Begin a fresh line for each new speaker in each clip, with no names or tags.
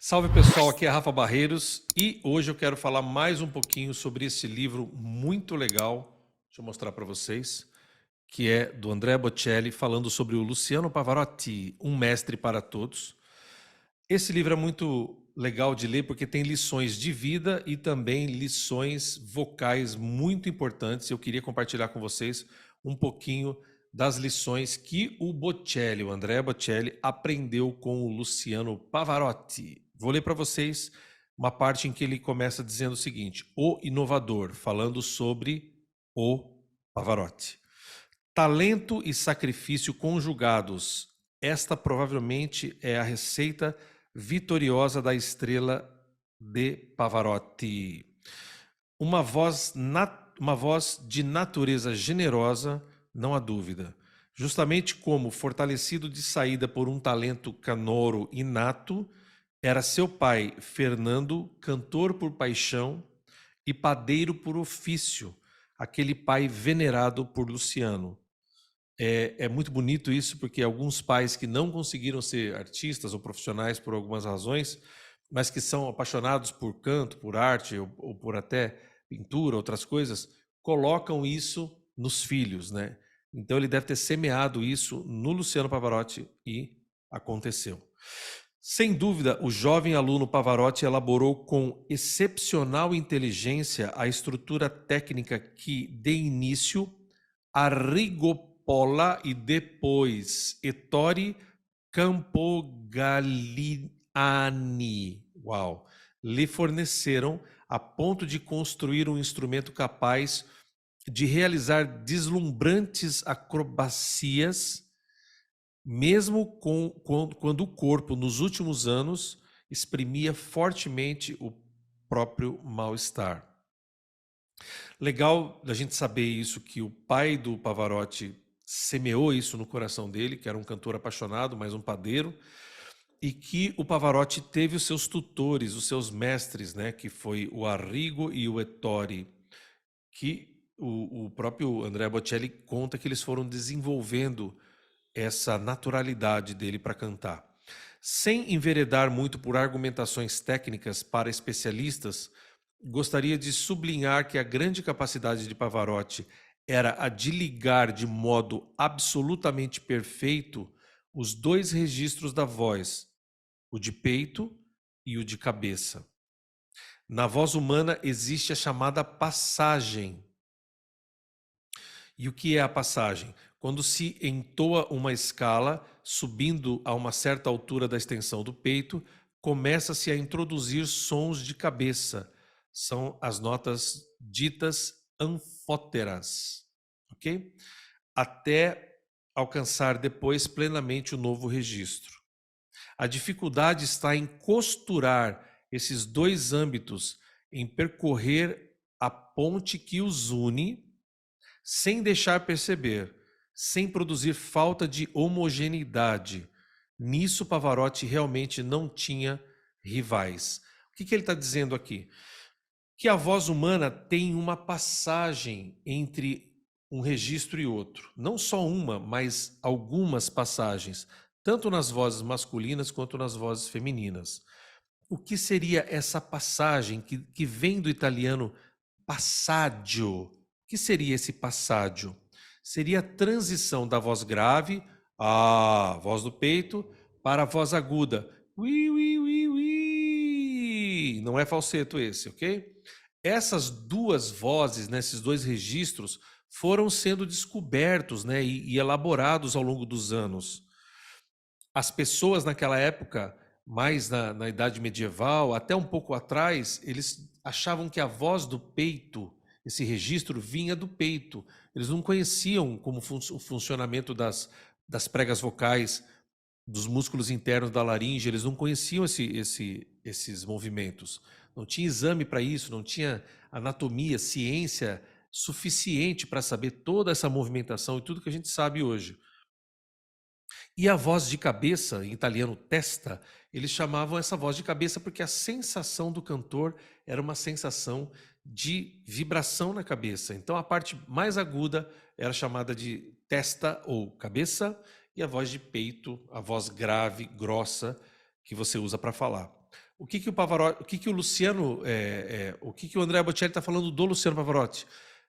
Salve pessoal, aqui é Rafa Barreiros e hoje eu quero falar mais um pouquinho sobre esse livro muito legal, deixa eu mostrar para vocês, que é do Andrea Bocelli, falando sobre o Luciano Pavarotti, Um Mestre para Todos. Esse livro é muito legal de ler porque tem lições de vida e também lições vocais muito importantes. Eu queria compartilhar com vocês um pouquinho das lições que o Bocelli, o Andrea Bocelli, aprendeu com o Luciano Pavarotti. Vou ler para vocês uma parte em que ele começa dizendo o seguinte: o inovador, falando sobre o Pavarotti. Talento e sacrifício conjugados. Esta provavelmente é a receita vitoriosa da estrela de Pavarotti. Uma voz de natureza generosa, não há dúvida. Justamente como fortalecido de saída por um talento canoro inato, era seu pai, Fernando, cantor por paixão e padeiro por ofício, aquele pai venerado por Luciano. É muito bonito isso, porque alguns pais que não conseguiram ser artistas ou profissionais por algumas razões, mas que são apaixonados por canto, por arte ou por até pintura, outras coisas, colocam isso nos filhos, né? Então ele deve ter semeado isso no Luciano Pavarotti e aconteceu. Sem dúvida, o jovem aluno Pavarotti elaborou com excepcional inteligência a estrutura técnica que dê início a Rigopola e depois Ettore Campogalliani, uau, lhe forneceram a ponto de construir um instrumento capaz de realizar deslumbrantes acrobacias, mesmo quando o corpo, nos últimos anos, exprimia fortemente o próprio mal-estar. Legal da gente saber isso, que o pai do Pavarotti semeou isso no coração dele, que era um cantor apaixonado, mas um padeiro, e que o Pavarotti teve os seus tutores, os seus mestres, né, que foi o Arrigo e o Ettore, que o próprio Andrea Bocelli conta que eles foram desenvolvendo essa naturalidade dele para cantar. Sem enveredar muito por argumentações técnicas para especialistas, gostaria de sublinhar que a grande capacidade de Pavarotti era a de ligar de modo absolutamente perfeito os dois registros da voz, o de peito e o de cabeça. Na voz humana existe a chamada passagem. E o que é a passagem? Quando se entoa uma escala, subindo a uma certa altura da extensão do peito, começa-se a introduzir sons de cabeça. São as notas ditas anfóteras, ok? Até alcançar depois plenamente o novo registro. A dificuldade está em costurar esses dois âmbitos, em percorrer a ponte que os une, sem deixar perceber, sem produzir falta de homogeneidade. Nisso, Pavarotti realmente não tinha rivais. O que ele está dizendo aqui? Que a voz humana tem uma passagem entre um registro e outro. Não só uma, mas algumas passagens, tanto nas vozes masculinas quanto nas vozes femininas. O que seria essa passagem que vem do italiano passaggio? O que seria esse passaggio? Seria a transição da voz grave, a voz do peito, para a voz aguda. Ui, ui, ui, ui. Não é falseto esse, ok? Essas duas vozes, né, esses dois registros, foram sendo descobertos, né, e elaborados ao longo dos anos. As pessoas naquela época, mais na Idade Medieval, até um pouco atrás, eles achavam que a voz do peito, esse registro, vinha do peito. Eles não conheciam como o funcionamento das pregas vocais, dos músculos internos da laringe, eles não conheciam esses movimentos. Não tinha exame para isso, não tinha anatomia, ciência suficiente para saber toda essa movimentação e tudo que a gente sabe hoje. E a voz de cabeça, em italiano testa, eles chamavam essa voz de cabeça porque a sensação do cantor era uma sensação de vibração na cabeça. Então a parte mais aguda era chamada de testa ou cabeça, e a voz de peito, a voz grave, grossa, que você usa para falar. O que que o Pavarotti, o que que o Luciano, o que que o Andrea Bocelli está falando do Luciano Pavarotti?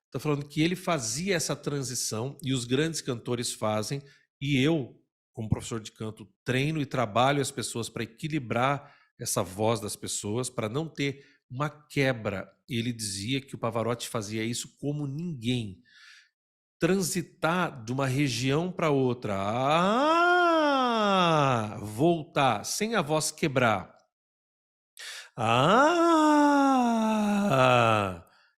Está falando que ele fazia essa transição e os grandes cantores fazem, e eu, como professor de canto, treino e trabalho as pessoas para equilibrar essa voz das pessoas, para não ter uma quebra. E ele dizia que o Pavarotti fazia isso como ninguém. Transitar de uma região para outra, voltar sem a voz quebrar.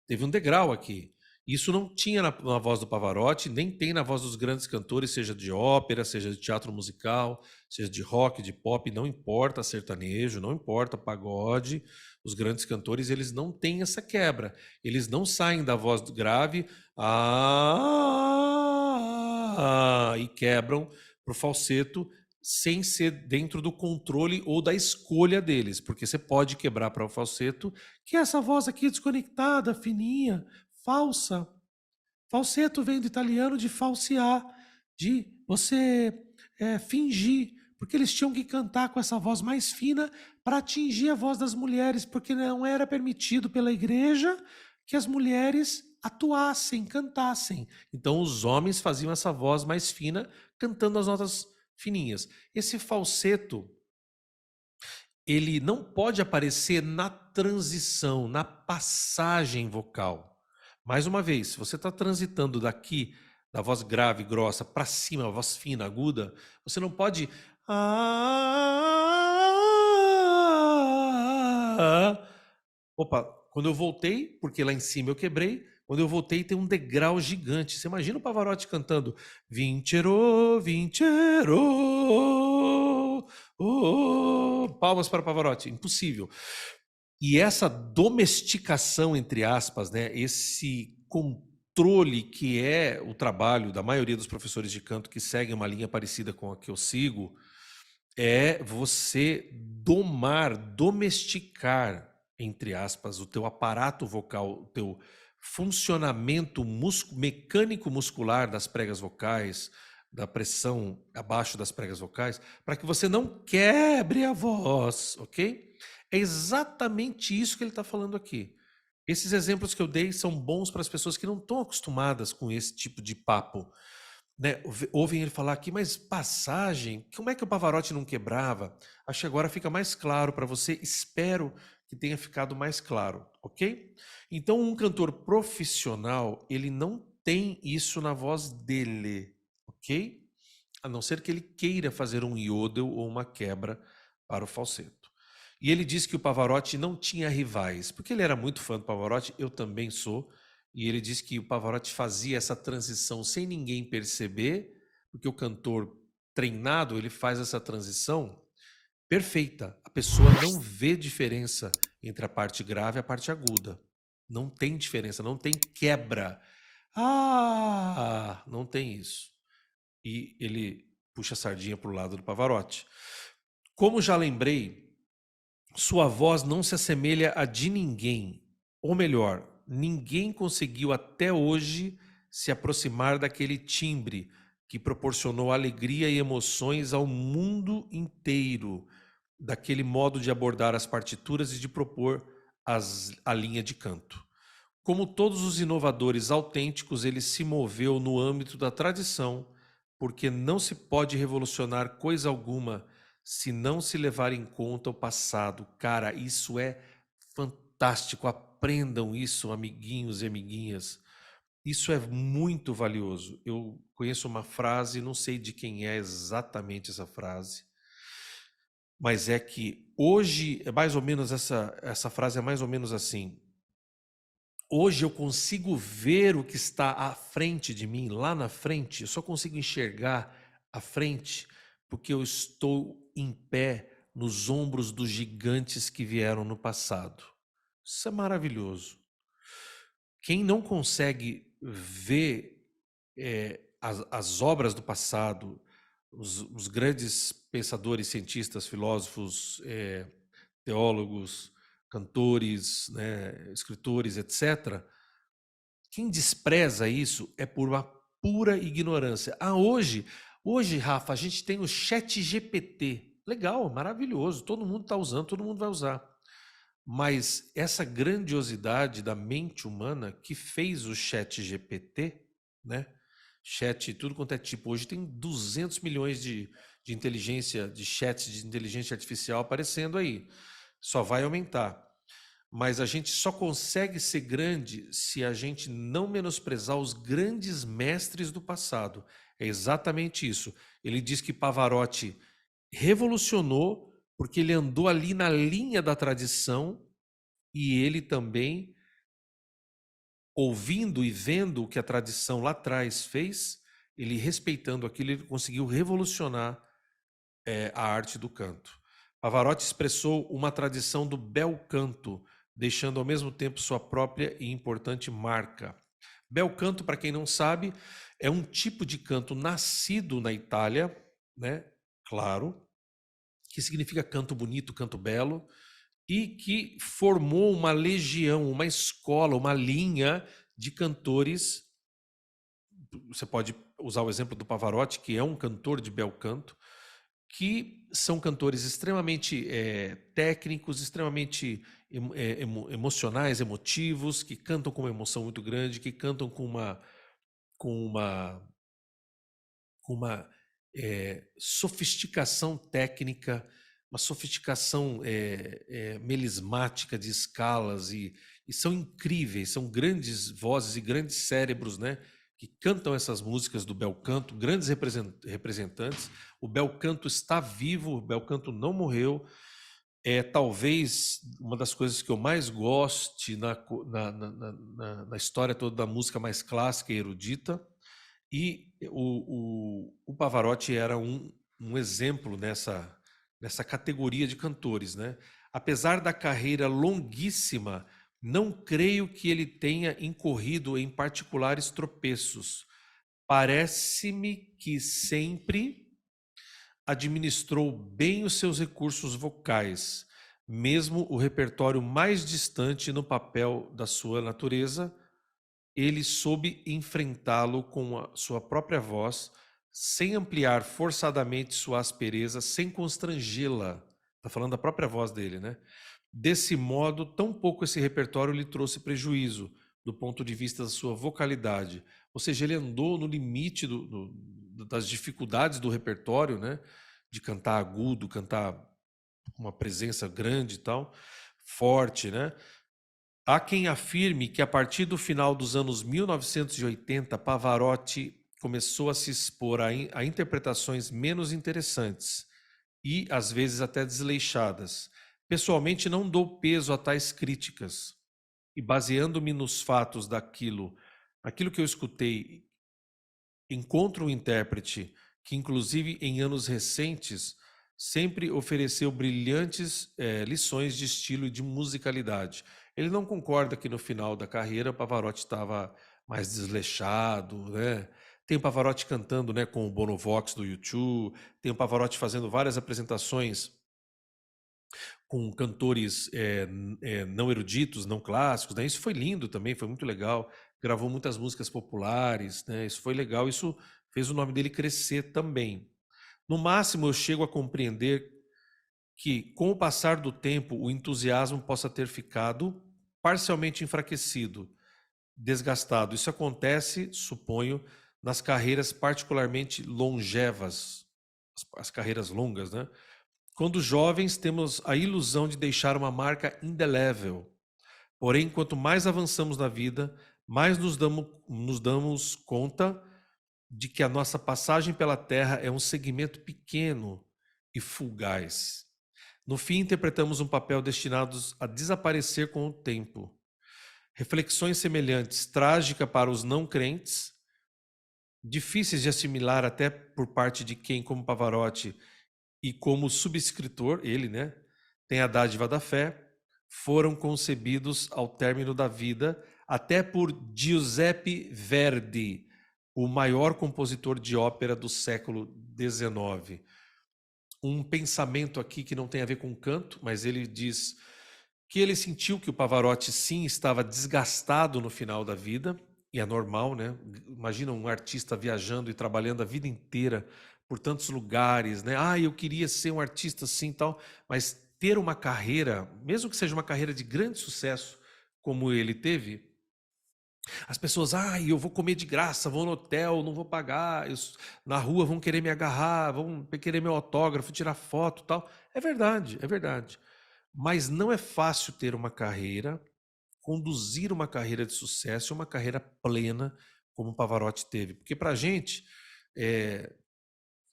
Teve um degrau aqui. Isso não tinha na voz do Pavarotti, nem tem na voz dos grandes cantores, seja de ópera, seja de teatro musical, seja de rock, de pop, não importa sertanejo, não importa pagode. Os grandes cantores, eles não têm essa quebra. Eles não saem da voz grave e quebram para o falseto sem ser dentro do controle ou da escolha deles, porque você pode quebrar para o falseto, que é essa voz aqui desconectada, fininha, falsa. Falseto vem do italiano de falsear, de você fingir, porque eles tinham que cantar com essa voz mais fina para atingir a voz das mulheres, porque não era permitido pela igreja que as mulheres atuassem, cantassem. Então os homens faziam essa voz mais fina, cantando as notas fininhas. Esse falseto, ele não pode aparecer na transição, na passagem vocal. Mais uma vez, se você está transitando daqui, da voz grave, grossa, para cima, a voz fina, aguda, você não pode. Opa, quando eu voltei, porque lá em cima eu quebrei, quando eu voltei tem um degrau gigante. Você imagina o Pavarotti cantando Vincero, Vincero, palmas para o Pavarotti, impossível. E essa domesticação, entre aspas, né, esse controle que é o trabalho da maioria dos professores de canto que seguem uma linha parecida com a que eu sigo, é você domesticar, entre aspas, o teu aparato vocal, o teu funcionamento mecânico muscular das pregas vocais, da pressão abaixo das pregas vocais, para que você não quebre a voz, ok? É exatamente isso que ele está falando aqui. Esses exemplos que eu dei são bons para as pessoas que não estão acostumadas com esse tipo de papo. Né? Ouvem ele falar aqui, mas passagem, como é que o Pavarotti não quebrava? Acho que agora fica mais claro para você, espero que tenha ficado mais claro, ok? Então, um cantor profissional, ele não tem isso na voz dele, ok? A não ser que ele queira fazer um yodel ou uma quebra para o falseto. E ele disse que o Pavarotti não tinha rivais, porque ele era muito fã do Pavarotti, eu também sou, e ele disse que o Pavarotti fazia essa transição sem ninguém perceber, porque o cantor treinado, ele faz essa transição perfeita. A pessoa não vê diferença entre a parte grave e a parte aguda. Não tem diferença, não tem quebra. Não tem isso. E ele puxa a sardinha para o lado do Pavarotti. Como já lembrei, sua voz não se assemelha a de ninguém. Ou melhor, ninguém conseguiu até hoje se aproximar daquele timbre que proporcionou alegria e emoções ao mundo inteiro, daquele modo de abordar as partituras e de propor a linha de canto. Como todos os inovadores autênticos, ele se moveu no âmbito da tradição, porque não se pode revolucionar coisa alguma se não se levar em conta o passado. Cara, isso é fantástico. Aprendam isso, amiguinhos e amiguinhas. Isso é muito valioso. Eu conheço uma frase, não sei de quem é exatamente essa frase, mas é que hoje é mais ou menos essa frase é mais ou menos assim: hoje eu consigo ver o que está à frente de mim, lá na frente, eu só consigo enxergar à frente porque eu estou em pé nos ombros dos gigantes que vieram no passado. Isso é maravilhoso. Quem não consegue ver as obras do passado, os grandes pensadores, cientistas, filósofos, teólogos, cantores, né, escritores, etc., quem despreza isso é por uma pura ignorância. Hoje, Rafa, a gente tem o Chat GPT. legal, maravilhoso, todo mundo está usando, todo mundo vai usar. Mas essa grandiosidade da mente humana que fez o chat GPT, né? Chat, tudo quanto é tipo. Hoje tem 200 milhões de inteligência, de chats de inteligência artificial aparecendo aí. Só vai aumentar. Mas a gente só consegue ser grande se a gente não menosprezar os grandes mestres do passado. É exatamente isso. Ele diz que Pavarotti revolucionou porque ele andou ali na linha da tradição e ele também, ouvindo e vendo o que a tradição lá atrás fez, ele respeitando aquilo, ele conseguiu revolucionar a arte do canto. Pavarotti expressou uma tradição do bel canto, deixando ao mesmo tempo sua própria e importante marca. Bel canto, para quem não sabe, é um tipo de canto nascido na Itália, né? Claro, que significa canto bonito, canto belo, e que formou uma legião, uma escola, uma linha de cantores. Você pode usar o exemplo do Pavarotti, que é um cantor de bel canto, que são cantores extremamente técnicos, extremamente emocionais, emotivos, que cantam com uma emoção muito grande, que cantam com uma, com uma sofisticação técnica, uma sofisticação melismática de escalas, e são incríveis, são grandes vozes e grandes cérebros, né, que cantam essas músicas do bel canto, grandes representantes. O bel canto está vivo, o bel canto não morreu. É talvez uma das coisas que eu mais goste na história toda da música mais clássica e erudita. E o Pavarotti era um exemplo nessa categoria de cantores, né? Apesar da carreira longuíssima, não creio que ele tenha incorrido em particulares tropeços. Parece-me que sempre administrou bem os seus recursos vocais, mesmo o repertório mais distante no papel da sua natureza, ele soube enfrentá-lo com a sua própria voz, sem ampliar forçadamente sua aspereza, sem constrangê-la. Está falando da própria voz dele, né? Desse modo, tão pouco esse repertório lhe trouxe prejuízo do ponto de vista da sua vocalidade. Ou seja, ele andou no limite das dificuldades do repertório, né? De cantar agudo, cantar com uma presença grande e tal, forte, né? Há quem afirme que a partir do final dos anos 1980, Pavarotti começou a se expor a interpretações menos interessantes e, às vezes, até desleixadas. Pessoalmente, não dou peso a tais críticas e, baseando-me nos fatos aquilo que eu escutei, encontro um intérprete que, inclusive em anos recentes, sempre ofereceu brilhantes lições de estilo e de musicalidade. Ele não concorda que no final da carreira Pavarotti estava mais desleixado, né? Tem o Pavarotti cantando, né, com o Bonovox do U2, tem o Pavarotti fazendo várias apresentações com cantores não eruditos, não clássicos, né? Isso foi lindo também, foi muito legal. Gravou muitas músicas populares, né? Isso foi legal, isso fez o nome dele crescer também. No máximo, eu chego a compreender que, com o passar do tempo, o entusiasmo possa ter ficado parcialmente enfraquecido, desgastado. Isso acontece, suponho, nas carreiras particularmente longevas, as carreiras longas, né? Quando jovens, temos a ilusão de deixar uma marca indelével. Porém, quanto mais avançamos na vida, mais nos damos conta de que a nossa passagem pela Terra é um segmento pequeno e fugaz. No fim, interpretamos um papel destinado a desaparecer com o tempo. Reflexões semelhantes, trágica para os não crentes, difíceis de assimilar até por parte de quem, como Pavarotti, e como subscritor, ele, né, tem a dádiva da fé, foram concebidos ao término da vida, até por Giuseppe Verdi, o maior compositor de ópera do século XIX. Um pensamento aqui que não tem a ver com canto, mas ele diz que ele sentiu que o Pavarotti sim estava desgastado no final da vida, e é normal, né? Imagina um artista viajando e trabalhando a vida inteira por tantos lugares, né? Ah, eu queria ser um artista assim e tal, mas ter uma carreira, mesmo que seja uma carreira de grande sucesso, como ele teve, as pessoas, ah, eu vou comer de graça, vou no hotel, não vou pagar, na rua vão querer me agarrar, vão querer meu autógrafo, tirar foto, e tal. É verdade, é verdade. Mas não é fácil ter uma carreira, conduzir uma carreira de sucesso, uma carreira plena, como o Pavarotti teve. Porque para a gente, é,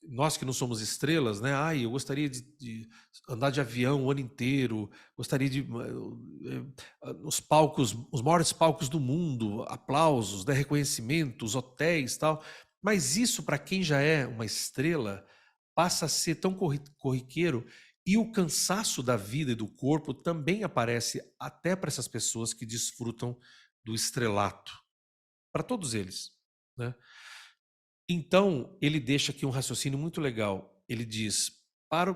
nós que não somos estrelas, né? Ai, eu gostaria de andar de avião o ano inteiro, gostaria de os palcos, os maiores palcos do mundo, aplausos, né? Reconhecimentos, hotéis, tal. Mas isso para quem já é uma estrela passa a ser tão corriqueiro e o cansaço da vida e do corpo também aparece até para essas pessoas que desfrutam do estrelato, para todos eles, né? Então, ele deixa aqui um raciocínio muito legal. Ele diz: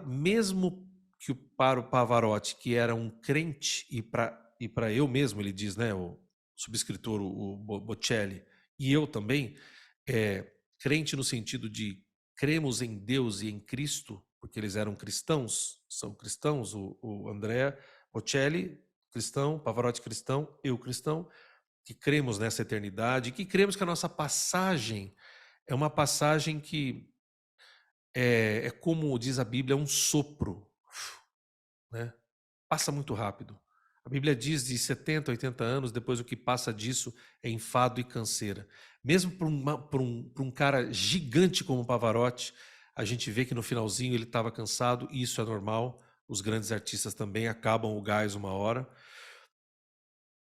mesmo que para o Pavarotti, que era um crente, e para eu mesmo, ele diz, né, o subscritor, o Bocelli, e eu também, crente no sentido de cremos em Deus e em Cristo, porque eles eram cristãos, são cristãos, o Andrea Bocelli, cristão, Pavarotti cristão, eu cristão, que cremos nessa eternidade, que cremos que a nossa passagem é uma passagem que é como diz a Bíblia, um sopro, né? Passa muito rápido. A Bíblia diz de 70, 80 anos, depois o que passa disso é enfado e canseira. Mesmo para um cara gigante como o Pavarotti, a gente vê que no finalzinho ele estava cansado, e isso é normal. Os grandes artistas também acabam o gás uma hora.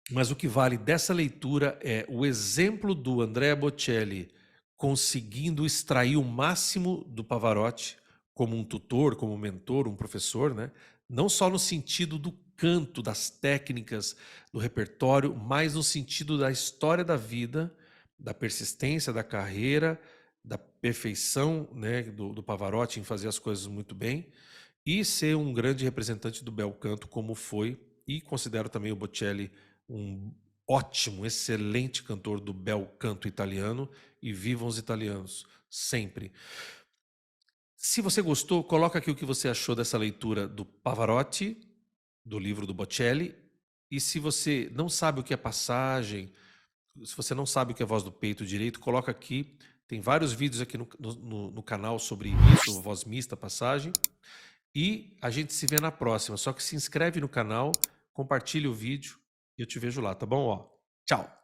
Mas o que vale dessa leitura é o exemplo do Andrea Bocelli conseguindo extrair o máximo do Pavarotti como um tutor, como um mentor, um professor, né? Não só no sentido do canto, das técnicas, do repertório, mas no sentido da história da vida, da persistência da carreira, da perfeição, né, do Pavarotti em fazer as coisas muito bem e ser um grande representante do bel canto, como foi, e considero também o Bocelli um ótimo, excelente cantor do bel canto italiano, e vivam os italianos, sempre. Se você gostou, coloca aqui o que você achou dessa leitura do Pavarotti, do livro do Bocelli, e se você não sabe o que é passagem, se você não sabe o que é voz do peito direito, coloca aqui, tem vários vídeos aqui no canal sobre isso, voz mista, passagem, e a gente se vê na próxima. Só que se inscreve no canal, compartilha o vídeo e eu te vejo lá, tá bom? Ó, tchau!